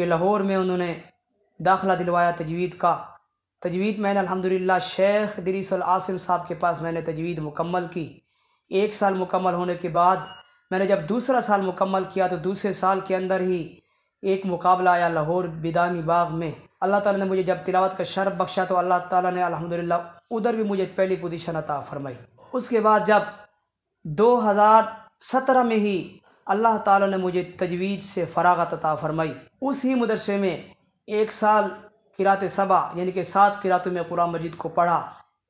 کہ لاہور میں انہوں نے داخلہ دلوایا تجوید کا۔ تجوید میں نے الحمدللہ شیخ ادریس العاصم صاحب کے پاس میں نے تجوید مکمل کی۔ 1 سال مکمل ہونے کے بعد میں نے جب دوسرا سال مکمل کیا تو دوسرے سال کے اندر ہی ایک مقابلہ آیا لاہور بیدانی باغ میں۔ اللہ تعالیٰ نے مجھے جب تلاوت کا شرف بخشا تو اللہ تعالیٰ نے الحمدللہ ادھر بھی مجھے پہلی پوزیشن عطا فرمائی۔ اس کے بعد جب 2017 میں ہی اللہ تعالیٰ نے مجھے تجوید سے فراغت عطا فرمائی۔ اسی مدرسے میں 1 سال قرأت 7 یعنی کہ 7 قرأتوں میں قرآن مجید کو پڑھا،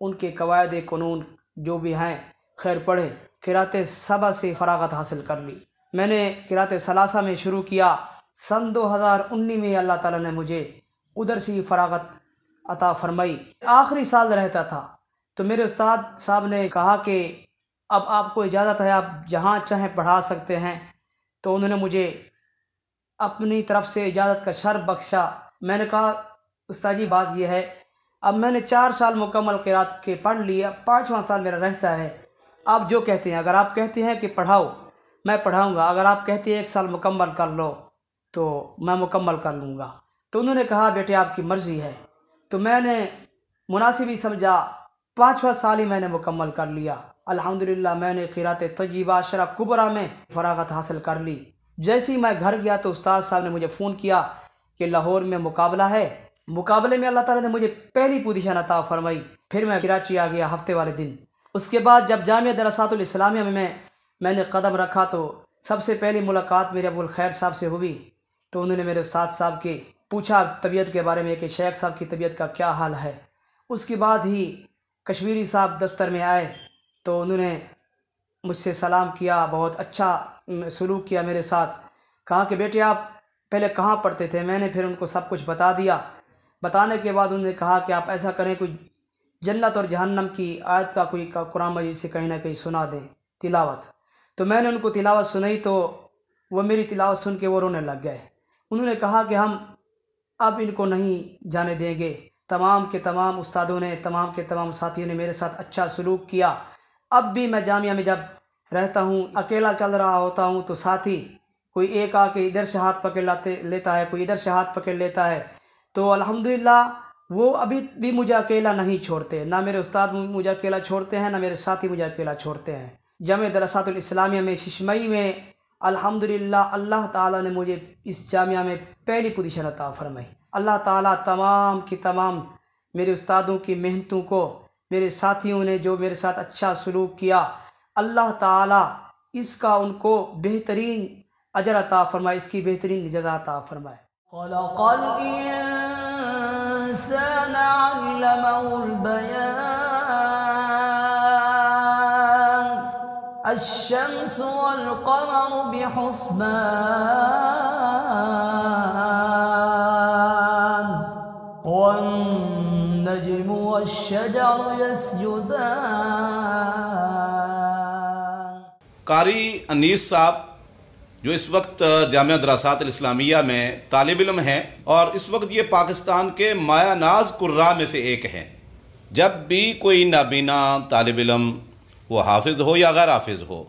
ان کے قواعد قانون جو بھی ہیں خیر پڑھے، قرأت 7 سے فراغت حاصل کر لی۔ میں نے قرأت 3 میں شروع کیا۔ سن 2019 میں اللہ تعالیٰ نے مجھے ادھر سے ہی فراغت عطا فرمائی۔ آخری سال رہتا تھا تو میرے استاد صاحب نے کہا کہ اب آپ کو اجازت ہے، آپ جہاں چاہیں پڑھا سکتے ہیں، تو انہوں نے مجھے اپنی طرف سے اجازت کا شرف بخشا۔ میں نے کہا استاد جی بات یہ ہے، اب میں نے 4 سال مکمل قرأت کے پڑھ لیا، 5واں سال میرا رہتا ہے، آپ جو کہتے ہیں، اگر آپ کہتے ہیں کہ پڑھاؤ میں پڑھاؤں گا، اگر آپ کہتے ہیں 1 سال مکمل کر لو تو میں مکمل کر لوں گا۔ تو انہوں نے کہا بیٹے آپ کی مرضی ہے۔ تو میں نے مناسب ہی سمجھا، 5واں سال ہی میں نے مکمل کر لیا۔ الحمدللہ میں نے قرأت طیبہ عشرہ کبریٰ میں فراغت حاصل کر لی۔ جیسے ہی میں گھر گیا تو استاد صاحب نے مجھے فون کیا کہ لاہور میں مقابلہ ہے۔ مقابلے میں اللہ تعالیٰ نے مجھے پہلی پوزیشن عطا فرمائی۔ پھر میں کراچی آ گیا ہفتے والے دن۔ اس کے بعد جب جامعہ دراسات الاسلامیہ میں نے قدم رکھا تو سب سے پہلی ملاقات میرے ابو الخیر صاحب سے ہوئی۔ تو انہوں نے میرے استاد صاحب کے پوچھا طبیعت کے بارے میں کہ شیخ صاحب کی طبیعت کا کیا حال ہے۔ اس کے بعد ہی کشمیری صاحب دفتر میں آئے تو انہوں نے مجھ سے سلام کیا، بہت اچھا سلوک کیا میرے ساتھ۔ کہا کہ بیٹے آپ پہلے کہاں پڑھتے تھے؟ میں نے پھر ان کو سب کچھ بتا دیا۔ بتانے کے بعد انہوں نے کہا کہ آپ ایسا کریں، کوئی جنت اور جہنم کی آیت کا کوئی قرآن مجید سے کہیں نہ کہیں سنا دیں تلاوت۔ تو میں نے ان کو تلاوت سنائی تو وہ میری تلاوت سن کے وہ رونے لگ گئے۔ انہوں نے کہا کہ ہم اب ان کو نہیں جانے دیں گے۔ تمام کے تمام استادوں نے، تمام کے تمام ساتھیوں نے میرے ساتھ اچھا سلوک کیا۔ اب بھی میں جامعہ میں جب رہتا ہوں، اکیلا چل رہا ہوتا ہوں تو ساتھی کوئی ایک آ کے ادھر سے ہاتھ پکڑ لیتا ہے، کوئی ادھر سے ہاتھ پکڑ لیتا ہے، تو الحمدللہ وہ ابھی بھی مجھے اکیلا نہیں چھوڑتے، نہ میرے استاد مجھے اکیلا چھوڑتے ہیں، نہ میرے ساتھی مجھے اکیلا چھوڑتے ہیں۔ جامعہ دراسات الاسلامیہ میں ششمئی میں الحمدللہ اللہ تعالیٰ نے مجھے اس جامعہ میں پہلی پوزیشن عطا فرمائی۔ اللہ تعالیٰ تمام کی تمام میرے استادوں کی محنتوں کو، میرے ساتھیوں نے جو میرے ساتھ اچھا سلوک کیا، اللہ تعالیٰ اس کا ان کو بہترین اجر عطا فرمائے، اس کی بہترین جزا عطا فرمائے۔ خلق الإنسان علمه البيان الشمس والقمر بحسبان والنجم والشجر يسجدان۔ قاری انیس صاحب جو اس وقت جامعہ دراسات الاسلامیہ میں طالب علم ہیں اور اس وقت یہ پاکستان کے مایہ ناز قراء میں سے ایک ہیں۔ جب بھی کوئی نابینا طالب علم، وہ حافظ ہو یا غیر حافظ ہو،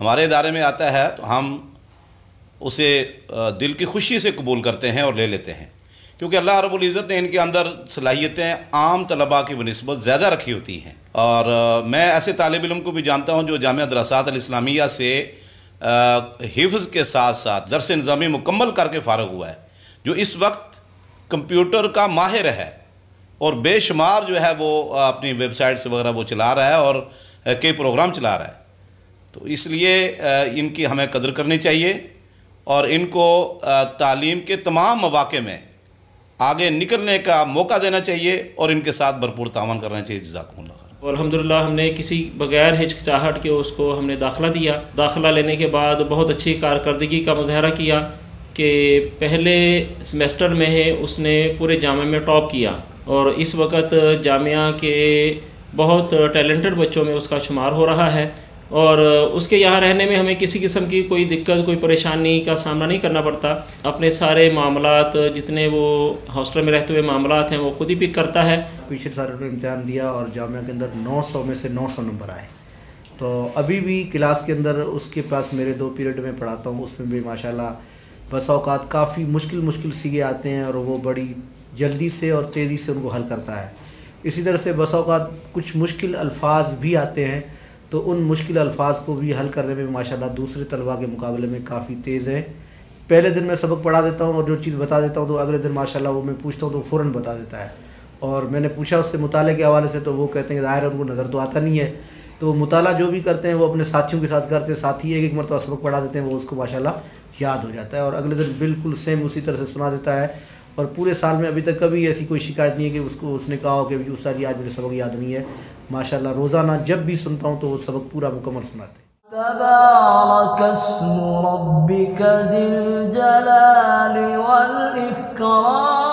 ہمارے ادارے میں آتا ہے تو ہم اسے دل کی خوشی سے قبول کرتے ہیں اور لے لیتے ہیں، کیونکہ اللہ رب العزت نے ان کے اندر صلاحیتیں عام طلباء کی بنسبت زیادہ رکھی ہوتی ہیں۔ اور میں ایسے طالب علم کو بھی جانتا ہوں جو جامعہ دراسات الاسلامیہ سے حفظ کے ساتھ ساتھ درس نظامی مکمل کر کے فارغ ہوا ہے، جو اس وقت کمپیوٹر کا ماہر ہے اور بے شمار جو ہے وہ اپنی ویب سائٹس وغیرہ وہ چلا رہا ہے اور کئی پروگرام چلا رہا ہے۔ تو اس لیے ان کی ہمیں قدر کرنی چاہیے اور ان کو تعلیم کے تمام مواقع میں آگے نکلنے کا موقع دینا چاہیے اور ان کے ساتھ بھرپور تعاون کرنا چاہیے۔ جزاکم اللہ خیر۔ الحمدللہ ہم نے کسی بغیر ہچکچاہٹ کے اس کو ہم نے داخلہ دیا۔ داخلہ لینے کے بعد بہت اچھی کارکردگی کا مظاہرہ کیا کہ پہلے سمیسٹر میں اس نے پورے جامعہ میں ٹاپ کیا اور اس وقت جامعہ کے بہت ٹیلنٹڈ بچوں میں اس کا شمار ہو رہا ہے، اور اس کے یہاں رہنے میں ہمیں کسی قسم کی کوئی دقت، کوئی پریشانی کا سامنا نہیں کرنا پڑتا۔ اپنے سارے معاملات، جتنے وہ ہاسٹل میں رہتے ہوئے معاملات ہیں، وہ خود ہی پک کرتا ہے۔ پچھلے سال نے امتحان دیا اور جامعہ کے اندر 900 میں سے 900 نمبر آئے، تو ابھی بھی کلاس کے اندر اس کے پاس میرے 2 پیریڈ میں پڑھاتا ہوں، اس میں بھی ماشاءاللہ بس اوقات کافی مشکل سیگے آتے ہیں اور وہ بڑی جلدی سے اور تیزی سے ان کو حل کرتا ہے. اسی طرح سے بس اوقات کچھ مشکل الفاظ بھی آتے ہیں تو ان مشکل الفاظ کو بھی حل کرنے میں ماشاءاللہ دوسرے طلباء کے مقابلے میں کافی تیز ہیں. پہلے دن میں سبق پڑھا دیتا ہوں اور جو چیز بتا دیتا ہوں تو اگلے دن ماشاءاللہ وہ میں پوچھتا ہوں تو فوراً بتا دیتا ہے. اور میں نے پوچھا اس سے مطالعے کے حوالے سے تو وہ کہتے ہیں کہ ظاہر ہے ان کو نظر تو آتا نہیں ہے، تو وہ مطالعہ جو بھی کرتے ہیں وہ اپنے ساتھیوں کے ساتھ کرتے ہیں. ساتھی ایک مرتبہ سبق پڑھا دیتے ہیں، وہ اس کو ماشاءاللہ یاد ہو جاتا ہے اور اگلے دن بالکل سیم اسی طرح سے سنا دیتا ہے. اور پورے سال میں ابھی تک کبھی ایسی کوئی شکایت نہیں ہے کہ اس نے کہا ہو کہ استاد جی آج مجھے سبق یاد نہیں ہے. ماشاءاللہ روزانہ جب بھی سنتا ہوں تو وہ سبق پورا مکمل سناتے ہیں. تبارك اسم ربك ذي الجلال والإكرام.